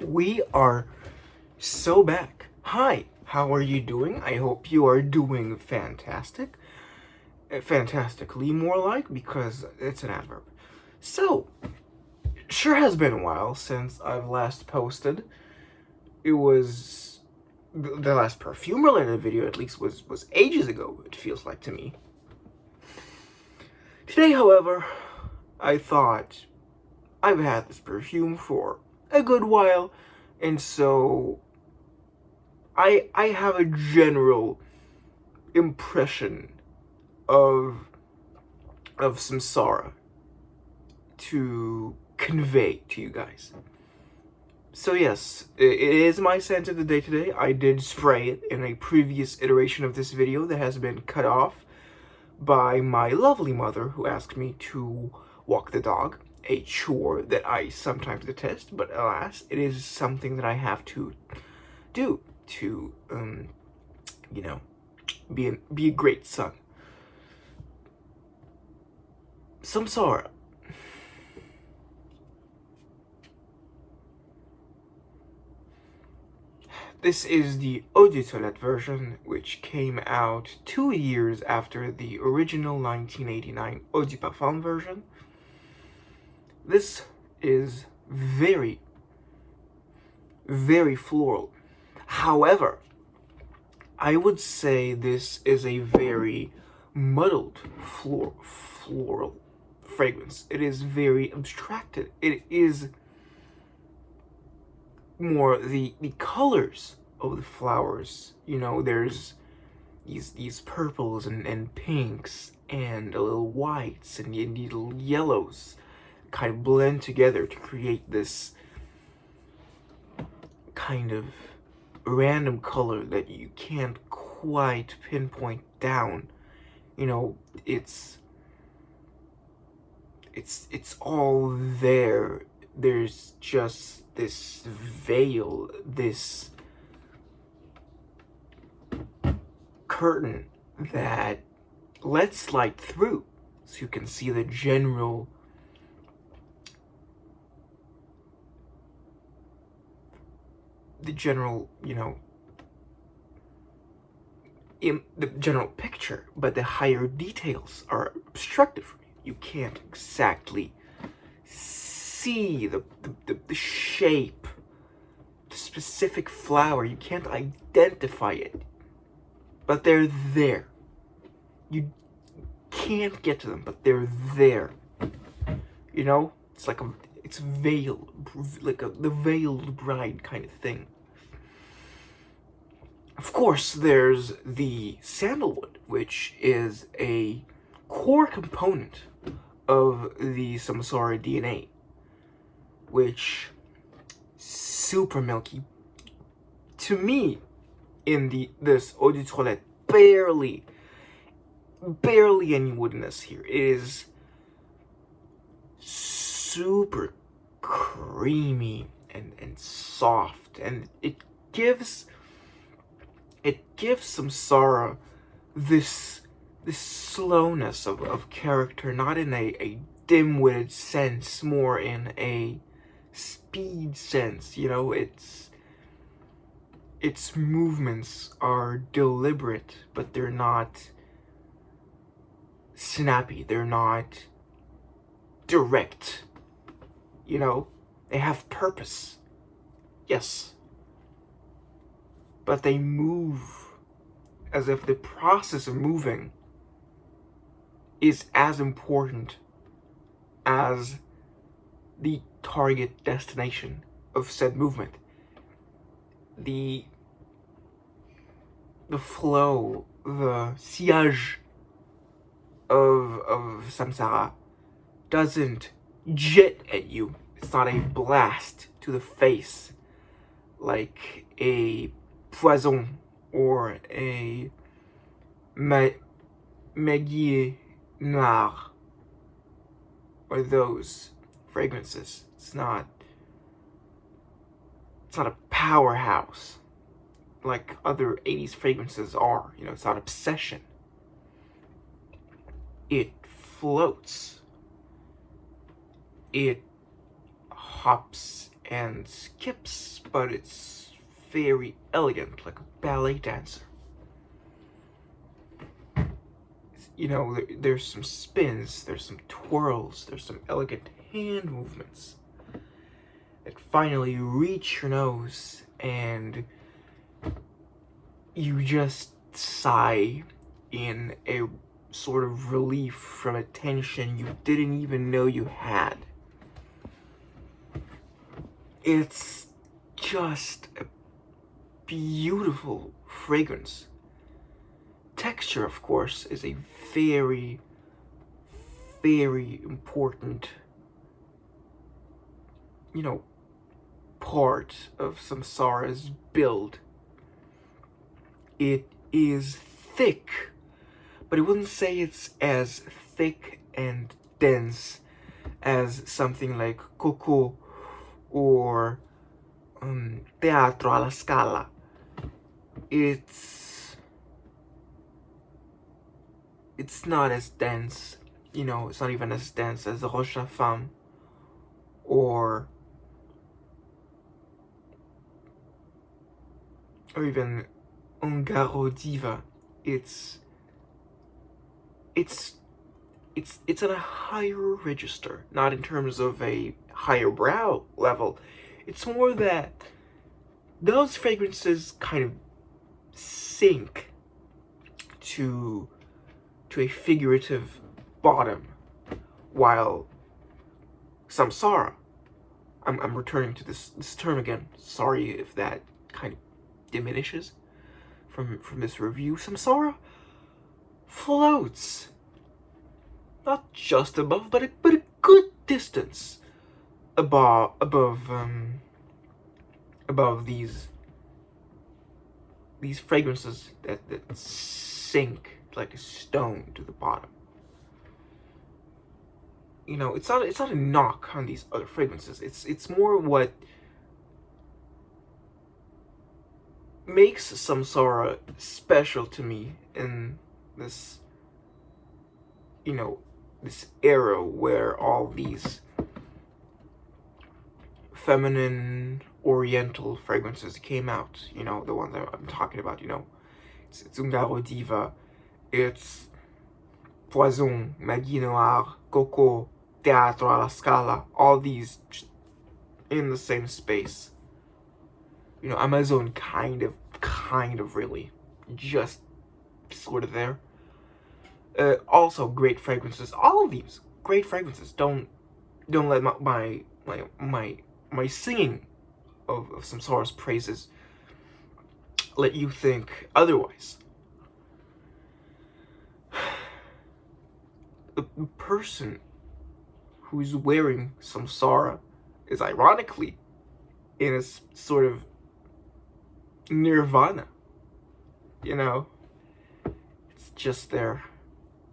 We are so back. Hi, how are you doing? I hope you are doing fantastic. Fantastically, more like, because it's an adverb. So, sure has been a while since I've last posted. It was the last perfume related video, at least, was ages ago, it feels like to me. Today, however, I thought I've had this perfume for a good while, and so I have a general impression of Samsara to convey to you guys. So yes, it is my scent of the day today. I did spray it in a previous iteration of this video that has been cut off by my lovely mother, who asked me to walk the dog, a chore that I sometimes detest, but alas, it is something that I have to do to, be a great son. Samsara. This is the Eau de Toilette version, which came out 2 years after the original 1989 Eau de Parfum version. This is very, very floral. However, I would say this is a very muddled floral fragrance. It is very abstracted. It is more the colors of the flowers. You know, there's these purples and pinks and a little whites and little yellows kind of blend together to create this kind of random color that you can't quite pinpoint down. You know, it's all there. There's just this veil, this curtain that lets light through, so you can see the general the general picture, but the higher details are obstructed from you. You can't exactly see the shape, the specific flower. You can't identify it, but they're there. You can't get to them, but they're there. You know, it's veiled, like the veiled bride kind of thing. Of course, there's the sandalwood, which is a core component of the Samsara DNA, which super milky. To me, in this Eau de Toilette, barely any woodiness here. It is super creamy and soft, and it gives Samsara this slowness of character, not in a dim-witted sense, more in a speed sense. You know, its movements are deliberate, but they're not snappy. They're not direct. You know, they have purpose. Yes. But they move as if the process of moving is as important as the target destination of said movement. The flow, the sillage of Samsara doesn't jet at you. It's not a blast to the face like a Poison or a Méguier Noir or those fragrances. It's not a powerhouse like other 80s fragrances are. You know, it's not obsession. It floats. It hops and skips, but it's very elegant, like a ballet dancer. You know, there's some spins, there's some twirls, there's some elegant hand movements that finally reach your nose, and you just sigh in a sort of relief from a tension you didn't even know you had. It's just a beautiful fragrance. Texture, of course, is a very, very important, part of Samsara's build. It is thick, but I wouldn't say it's as thick and dense as something like Coco or Teatro alla Scala. It's not as dense, it's not even as dense as Roche Femme or even Ungaro Diva. It's at a higher register, not in terms of a higher brow level. It's more that those fragrances kind of sink to a figurative bottom, while Samsara, I'm returning to this term again, sorry if that kind of diminishes from this review. Samsara floats, not just above, but a good distance above these fragrances that sink like a stone to the bottom. It's not a knock on these other fragrances. It's more what makes Samsara special to me in this this era where all these feminine oriental fragrances came out, the ones that I'm talking about, it's Ungaro Diva, it's Poison, Magie Noire, Coco, Teatro alla Scala, all these in the same space. Amazon kind of really, just sort of there. Also great fragrances. All of these great fragrances. Don't let my singing of Samsara's praises let you think otherwise. The person who's wearing Samsara is ironically in a sort of nirvana. It's just they're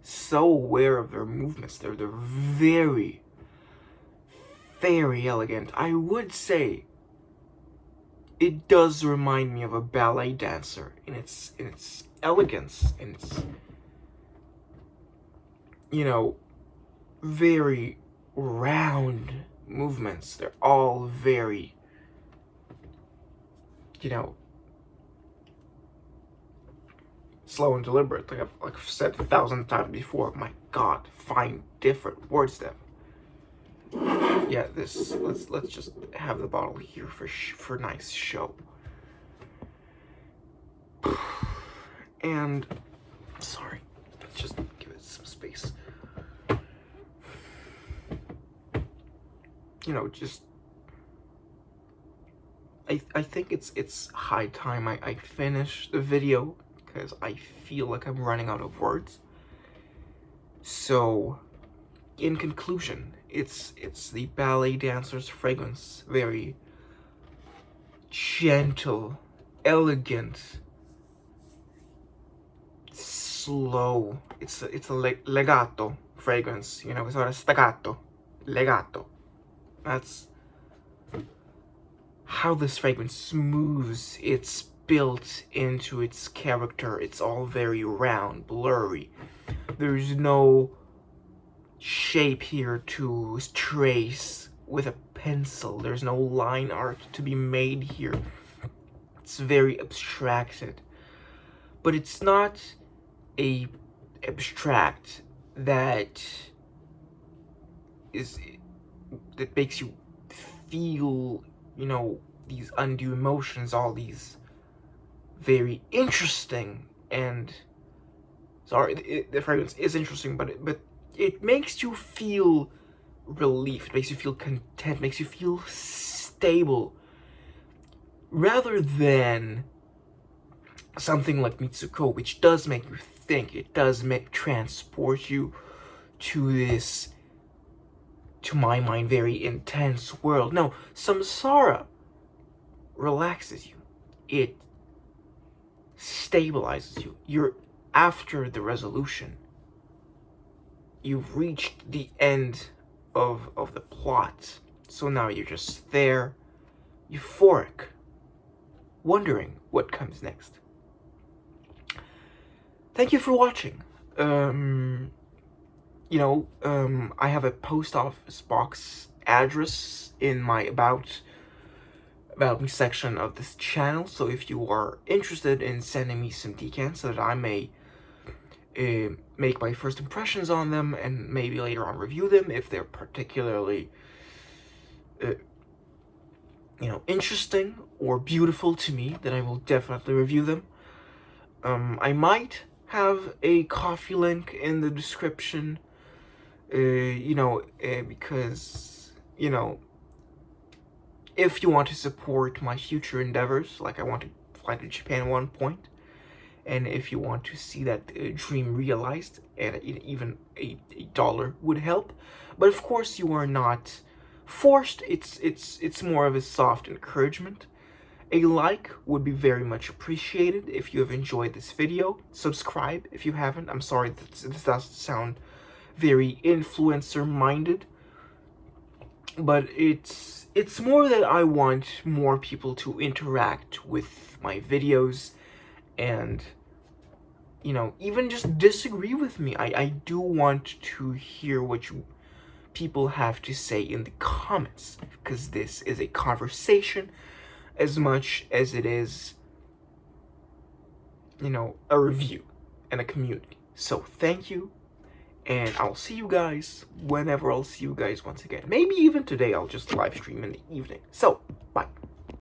so aware of their movements. They're very, very elegant. I would say it does remind me of a ballet dancer in its elegance, and its very round movements. They're all very slow and deliberate, like I've said 1,000 times before. My God, find different words then. Yeah, let's just have the bottle here for nice show. And sorry, let's just give it some space. Just I think it's high time I finish the video, because I feel like I'm running out of words. So, in conclusion, it's the ballet dancer's fragrance. Very gentle, elegant, slow. It's a legato fragrance. It's not a staccato. Legato. That's how this fragrance moves. It's built into its character. It's all very round, blurry. There's no shape here to trace with a pencil. There's no line art to be made here. It's very abstracted. But it's not a abstract that makes you feel, you know, these undue emotions, all these very interesting and the fragrance is interesting, but it makes you feel relief. It makes you feel content. Makes you feel stable, rather than something like Mitsuko, which does make you think. It does transport you to this, to my mind, very intense world. No, Samsara relaxes you. It stabilizes you. You're after the resolution. You've reached the end of the plot. So now you're just there, euphoric, wondering what comes next. Thank you for watching. I have a post office box address in my about me section of this channel, so if you are interested in sending me some decants so that I may make my first impressions on them and maybe later on review them if they're particularly interesting or beautiful to me, then I will definitely review them. I might have a coffee link in the description, because, if you want to support my future endeavors, like I want to fly to Japan at one point, and if you want to see that dream realized, and even a dollar would help. But of course, you are not forced. It's more of a soft encouragement. A like would be very much appreciated if you have enjoyed this video. Subscribe if you haven't. I'm sorry that this does sound very influencer-minded, but it's more that I want more people to interact with my videos and, even just disagree with me. I do want to hear what people have to say in the comments, because this is a conversation as much as it is, a review and a community. So thank you, and I'll see you guys whenever I'll see you guys once again. Maybe even today I'll just live stream in the evening. So